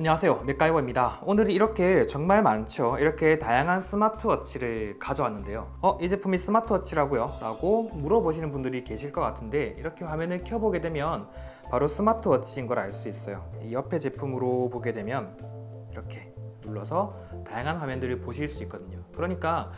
안녕하세요, 맥가이버입니다. 오늘은 이렇게 정말 많죠. 이렇게 다양한 스마트워치를 가져왔는데요. 이 제품이 스마트워치라고요? 라고 물어보시는 분들이 계실 것 같은데, 이렇게 화면을 켜보게 되면 바로 스마트워치인 걸 알 수 있어요. 이 옆에 제품으로 보게 되면 이렇게 눌러서 다양한 화면들을 보실 수 있거든요. 그러니까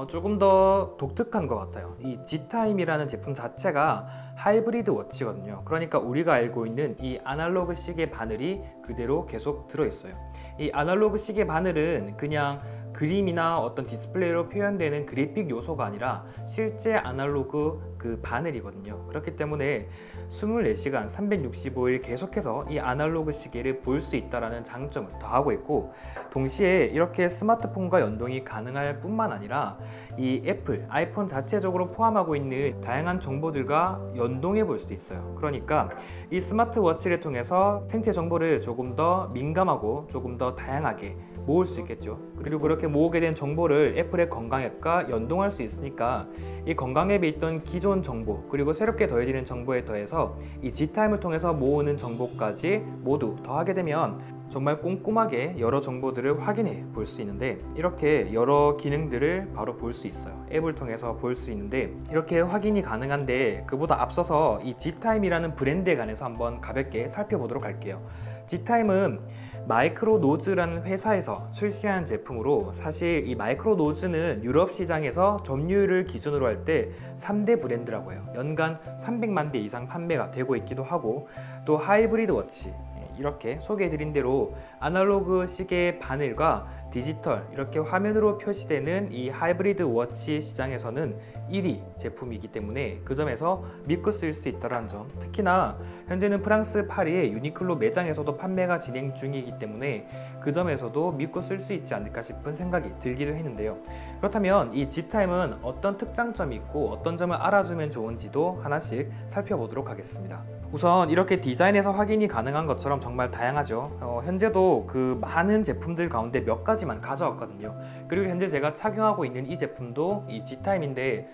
조금 더 독특한 것 같아요. 이 G타임이라는 제품 자체가 하이브리드 워치거든요. 그러니까 우리가 알고 있는 이 아날로그 시계 바늘이 그대로 계속 들어있어요. 이 아날로그 시계 바늘은 그냥 그림이나 어떤 디스플레이로 표현되는 그래픽 요소가 아니라 실제 아날로그 그 바늘이거든요. 그렇기 때문에 24시간 365일 계속해서 이 아날로그 시계를 볼 수 있다는 장점을 더하고 있고, 동시에 이렇게 스마트폰과 연동이 가능할 뿐만 아니라 이 애플, 아이폰 자체적으로 포함하고 있는 다양한 정보들과 연동해 볼 수도 있어요. 그러니까 이 스마트워치를 통해서 생체 정보를 조금 더 민감하고 조금 더 다양하게 모을 수 있겠죠. 그리고 그렇게 모으게 된 정보를 애플의 건강앱과 연동할 수 있으니까 이 건강앱에 있던 기존 정보, 그리고 새롭게 더해지는 정보에 더해서 이 G타임을 통해서 모으는 정보까지 모두 더하게 되면 정말 꼼꼼하게 여러 정보들을 확인해 볼 수 있는데, 이렇게 여러 기능들을 바로 볼 수 있어요. 앱을 통해서 볼 수 있는데, 이렇게 확인이 가능한데 그보다 앞서서 이 G타임이라는 브랜드에 관해서 한번 가볍게 살펴보도록 할게요. G타임은 마이크로노즈라는 회사에서 출시한 제품으로, 사실 이 마이크로노즈는 유럽 시장에서 점유율을 기준으로 할 때 3대 브랜드라고 해요. 연간 300만 대 이상 판매가 되고 있기도 하고, 또 하이브리드 워치, 이렇게 소개해드린 대로 아날로그 시계 바늘과 디지털 이렇게 화면으로 표시되는 이 하이브리드 워치 시장에서는 1위 제품이기 때문에 그 점에서 믿고 쓸 수 있다는 점, 특히나 현재는 프랑스 파리의 유니클로 매장에서도 판매가 진행 중이기 때문에 그 점에서도 믿고 쓸 수 있지 않을까 싶은 생각이 들기도 했는데요. 그렇다면 이 G타임은 어떤 특장점이 있고 어떤 점을 알아주면 좋은지도 하나씩 살펴보도록 하겠습니다. 우선 이렇게 디자인에서 확인이 가능한 것처럼 정말 다양하죠. 현재도 그 많은 제품들 가운데 몇 가지만 가져왔거든요. 그리고 현재 제가 착용하고 있는 이 제품도 이 G타임인데,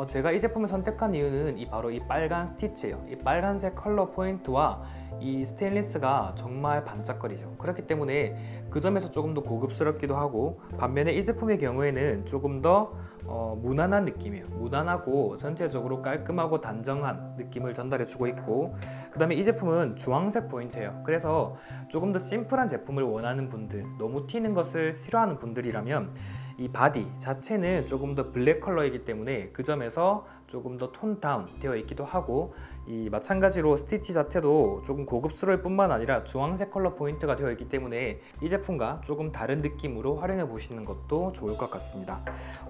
제가 이 제품을 선택한 이유는 바로 이 빨간 스티치예요. 이 빨간색 컬러 포인트와 이 스테인리스가 정말 반짝거리죠. 그렇기 때문에 그 점에서 조금 더 고급스럽기도 하고, 반면에 이 제품의 경우에는 조금 더 무난한 느낌이에요. 무난하고 전체적으로 깔끔하고 단정한 느낌을 전달해 주고 있고, 그 다음에 이 제품은 주황색 포인트예요. 그래서 조금 더 심플한 제품을 원하는 분들, 너무 튀는 것을 싫어하는 분들이라면 이 바디 자체는 조금 더 블랙 컬러이기 때문에 그 점에서 조금 더 톤 다운 되어 있기도 하고, 이 마찬가지로 스티치 자체도 조금 고급스러울 뿐만 아니라 주황색 컬러 포인트가 되어 있기 때문에 이 제품과 조금 다른 느낌으로 활용해 보시는 것도 좋을 것 같습니다.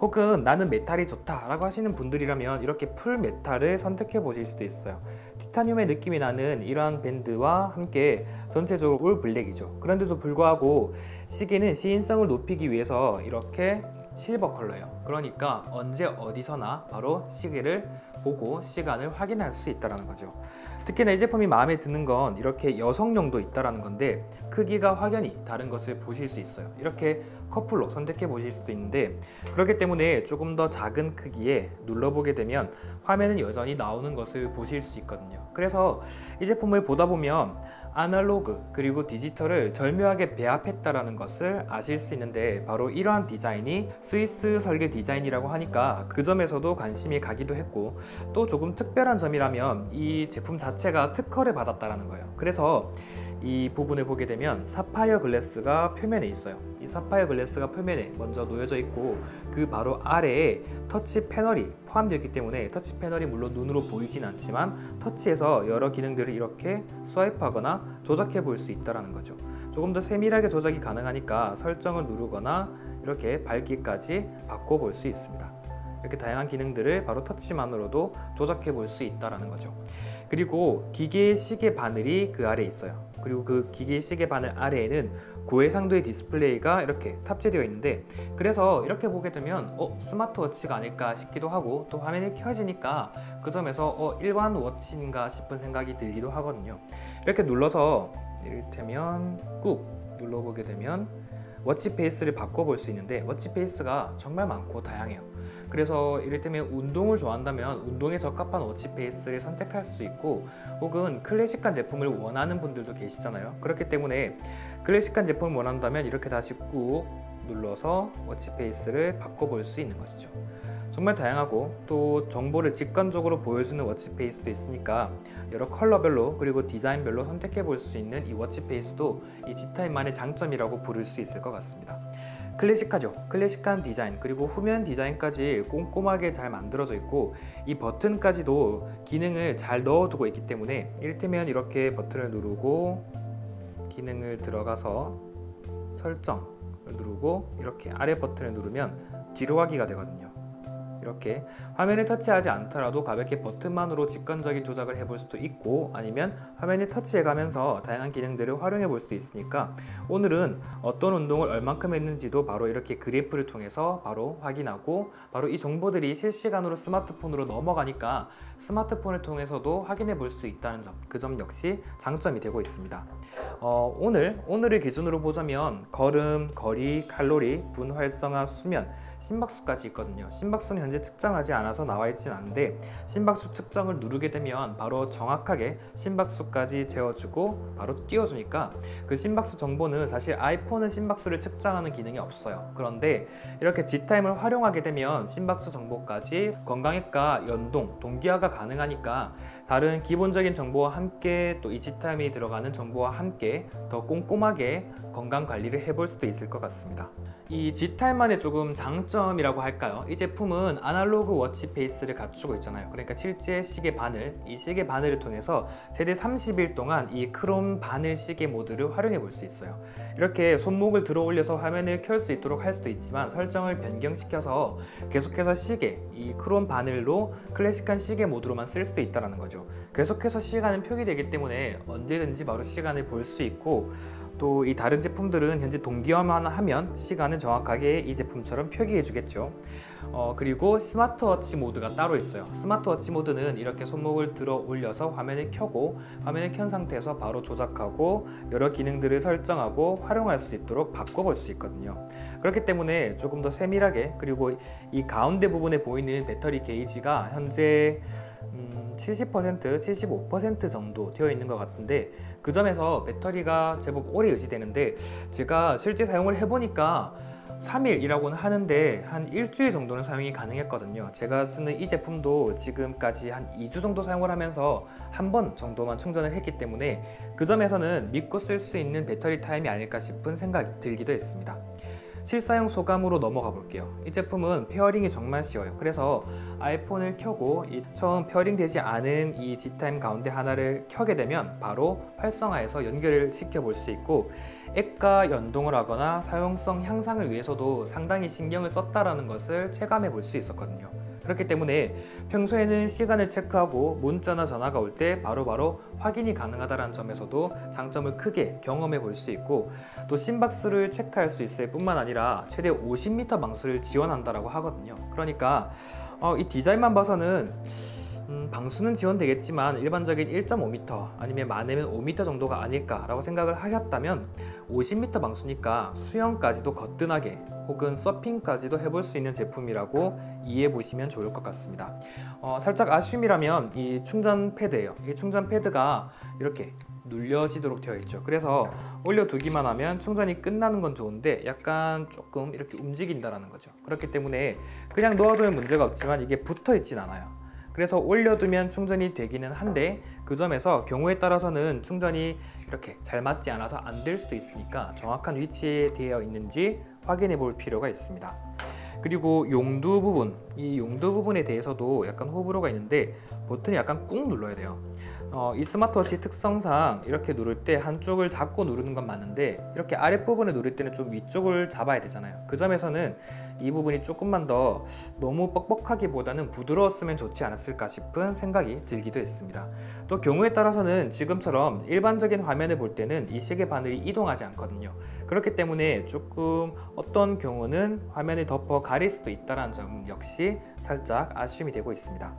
혹은 나는 메탈이 좋다 라고 하시는 분들이라면 이렇게 풀 메탈을 선택해 보실 수도 있어요. 티타늄의 느낌이 나는 이러한 밴드와 함께 전체적으로 올 블랙이죠. 그런데도 불구하고 시계는 시인성을 높이기 위해서 이렇게 실버 컬러예요. 그러니까 언제 어디서나 바로 시계를 보고 시간을 확인할 수 있다는 거죠. 특히나 이 제품이 마음에 드는 건 이렇게 여성용도 있다는 건데, 크기가 확연히 다른 것을 보실 수 있어요. 이렇게 커플로 선택해 보실 수도 있는데, 그렇기 때문에 조금 더 작은 크기에 눌러보게 되면 화면은 여전히 나오는 것을 보실 수 있거든요. 그래서 이 제품을 보다 보면 아날로그 그리고 디지털을 절묘하게 배합했다는 것을 아실 수 있는데, 바로 이러한 디자인이 스위스 설계 디자인이라고 하니까 그 점에서도 관심이 가기도 했고, 또 조금 특별한 점이라면 이 제품 자체가 특허를 받았다는 거예요. 그래서 이 부분을 보게 되면 사파이어 글래스가 표면에 있어요. 이 사파이어 글래스가 표면에 먼저 놓여져 있고, 그 바로 아래에 터치 패널이 포함되어 있기 때문에, 터치 패널이 물론 눈으로 보이진 않지만 터치해서 여러 기능들을 이렇게 스와이프하거나 조작해 볼 수 있다는 거죠. 조금 더 세밀하게 조작이 가능하니까 설정을 누르거나 이렇게 밝기까지 바꿔볼 수 있습니다. 이렇게 다양한 기능들을 바로 터치만으로도 조작해 볼 수 있다는 거죠. 그리고 기계 시계 바늘이 그 아래에 있어요. 그리고 그 기계 시계 바늘 아래에는 고해상도의 디스플레이가 이렇게 탑재되어 있는데, 그래서 이렇게 보게 되면 스마트워치가 아닐까 싶기도 하고, 또 화면이 켜지니까 그 점에서 일반 워치인가 싶은 생각이 들기도 하거든요. 이렇게 눌러서 이를테면 꾹 눌러보게 되면 워치 페이스를 바꿔볼 수 있는데, 워치 페이스가 정말 많고 다양해요. 그래서 이를테면 운동을 좋아한다면 운동에 적합한 워치 페이스를 선택할 수도 있고, 혹은 클래식한 제품을 원하는 분들도 계시잖아요. 그렇기 때문에 클래식한 제품을 원한다면 이렇게 다시 꾹 눌러서 워치 페이스를 바꿔볼 수 있는 것이죠. 정말 다양하고 또 정보를 직관적으로 보여주는 워치 페이스도 있으니까 여러 컬러별로 그리고 디자인별로 선택해 볼 수 있는 이 워치 페이스도 이 G타임만의 장점이라고 부를 수 있을 것 같습니다. 클래식하죠. 클래식한 디자인, 그리고 후면 디자인까지 꼼꼼하게 잘 만들어져 있고, 이 버튼까지도 기능을 잘 넣어두고 있기 때문에 이를테면 이렇게 버튼을 누르고 기능을 들어가서 설정을 누르고 이렇게 아래 버튼을 누르면 뒤로 가기가 되거든요. 이렇게 화면을 터치하지 않더라도 가볍게 버튼만으로 직관적인 조작을 해볼 수도 있고, 아니면 화면을 터치해가면서 다양한 기능들을 활용해 볼 수도 있으니까 오늘은 어떤 운동을 얼만큼 했는지도 바로 이렇게 그래프를 통해서 바로 확인하고, 바로 이 정보들이 실시간으로 스마트폰으로 넘어가니까 스마트폰을 통해서도 확인해 볼 수 있다는 점, 그 점 역시 장점이 되고 있습니다. 오늘을 기준으로 보자면 걸음, 거리, 칼로리, 분 활성화, 수면, 심박수까지 있거든요. 심박수는 현재 측정하지 않아서 나와 있진 않은데, 심박수 측정을 누르게 되면 바로 정확하게 심박수까지 재어주고 바로 띄워주니까 그 심박수 정보는, 사실 아이폰은 심박수를 측정하는 기능이 없어요. 그런데 이렇게 G타임을 활용하게 되면 심박수 정보까지 건강액과 연동, 동기화가 가능하니까 다른 기본적인 정보와 함께 또 이 G타임이 들어가는 정보와 함께 더 꼼꼼하게 건강 관리를 해볼 수도 있을 것 같습니다. 이 G타임만의 조금 장점이라고 할까요? 이 제품은 아날로그 워치 페이스를 갖추고 있잖아요. 그러니까 실제 시계 바늘, 이 시계 바늘을 통해서 최대 30일 동안 이 크롬 바늘 시계 모드를 활용해 볼 수 있어요. 이렇게 손목을 들어 올려서 화면을 켤 수 있도록 할 수도 있지만, 설정을 변경시켜서 계속해서 시계, 이 크롬 바늘로 클래식한 시계 모드로만 쓸 수도 있다는 거죠. 계속해서 시간은 표기되기 때문에 언제든지 바로 시간을 볼 수 있고, 또 이 다른 제품들은 현재 동기화만 하면 시간을 정확하게 이 제품처럼 표기해 주겠죠. 그리고 스마트워치 모드가 따로 있어요. 스마트워치 모드는 이렇게 손목을 들어 올려서 화면을 켜고, 화면을 켠 상태에서 바로 조작하고 여러 기능들을 설정하고 활용할 수 있도록 바꿔볼 수 있거든요. 그렇기 때문에 조금 더 세밀하게, 그리고 이 가운데 부분에 보이는 배터리 게이지가 현재 70%, 75% 정도 되어 있는 것 같은데, 그 점에서 배터리가 제법 오래 유지되는데, 제가 실제 사용을 해보니까 3일이라고는 하는데 한 일주일 정도는 사용이 가능했거든요. 제가 쓰는 이 제품도 지금까지 한 2주 정도 사용을 하면서 한 번 정도만 충전을 했기 때문에 그 점에서는 믿고 쓸 수 있는 배터리 타임이 아닐까 싶은 생각이 들기도 했습니다. 실사용 소감으로 넘어가 볼게요. 이 제품은 페어링이 정말 쉬워요. 그래서 아이폰을 켜고 처음 페어링 되지 않은 이 G타임 가운데 하나를 켜게 되면 바로 활성화해서 연결을 시켜 볼 수 있고, 앱과 연동을 하거나 사용성 향상을 위해서도 상당히 신경을 썼다라는 것을 체감해 볼 수 있었거든요. 그렇기 때문에 평소에는 시간을 체크하고 문자나 전화가 올 때 바로바로 확인이 가능하다는 점에서도 장점을 크게 경험해 볼 수 있고, 또 심박수를 체크할 수 있을 뿐만 아니라 최대 50m 방수를 지원한다라고 하거든요. 그러니까 이 디자인만 봐서는 방수는 지원되겠지만 일반적인 1.5m 아니면 많으면 5m 정도가 아닐까라고 생각을 하셨다면, 50m 방수니까 수영까지도 거뜬하게 혹은 서핑까지도 해볼 수 있는 제품이라고 이해해 보시면 좋을 것 같습니다. 살짝 아쉬움이라면 이 충전 패드예요. 이 충전 패드가 이렇게 눌려지도록 되어 있죠. 그래서 올려두기만 하면 충전이 끝나는 건 좋은데 약간 조금 이렇게 움직인다는 거죠. 그렇기 때문에 그냥 놓아두면 문제가 없지만 이게 붙어 있진 않아요. 그래서 올려두면 충전이 되기는 한데, 그 점에서 경우에 따라서는 충전이 이렇게 잘 맞지 않아서 안 될 수도 있으니까 정확한 위치에 되어 있는지 확인해 볼 필요가 있습니다. 그리고 용두 부분, 이 용두 부분에 대해서도 약간 호불호가 있는데, 버튼이 약간 꾹 눌러야 돼요. 이 스마트워치 특성상 이렇게 누를 때 한쪽을 잡고 누르는 건 맞는데, 이렇게 아랫부분을 누를 때는 좀 위쪽을 잡아야 되잖아요. 그 점에서는 이 부분이 조금만 더 너무 뻑뻑하기보다는 부드러웠으면 좋지 않았을까 싶은 생각이 들기도 했습니다. 또 경우에 따라서는 지금처럼 일반적인 화면을 볼 때는 이 시계 바늘이 이동하지 않거든요. 그렇기 때문에 조금 어떤 경우는 화면을 덮어 가릴 수도 있다는 점 역시 살짝 아쉬움이 되고 있습니다.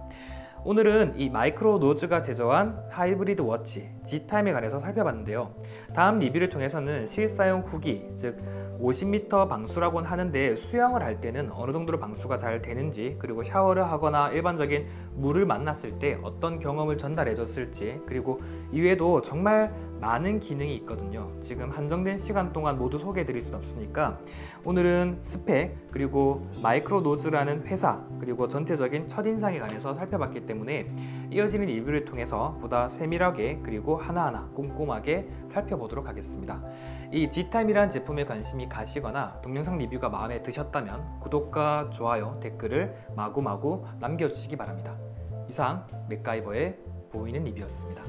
오늘은 이 마이크로노즈가 제조한 하이브리드 워치 G타임에 관해서 살펴봤는데요. 다음 리뷰를 통해서는 실사용 후기, 즉 50m 방수라고는 하는데 수영을 할 때는 어느 정도로 방수가 잘 되는지, 그리고 샤워를 하거나 일반적인 물을 만났을 때 어떤 경험을 전달해 줬을지, 그리고 이외에도 정말 많은 기능이 있거든요. 지금 한정된 시간 동안 모두 소개해 드릴 수는 없으니까 오늘은 스펙, 그리고 마이크로노즈라는 회사, 그리고 전체적인 첫인상에 관해서 살펴봤기 때문에 이어지는 리뷰를 통해서 보다 세밀하게 그리고 하나하나 꼼꼼하게 살펴보도록 하겠습니다. 이 G타임이라는 제품에 관심이 가시거나 동영상 리뷰가 마음에 드셨다면 구독과 좋아요, 댓글을 마구마구 남겨주시기 바랍니다. 이상 맥가이버의 보이는 리뷰였습니다.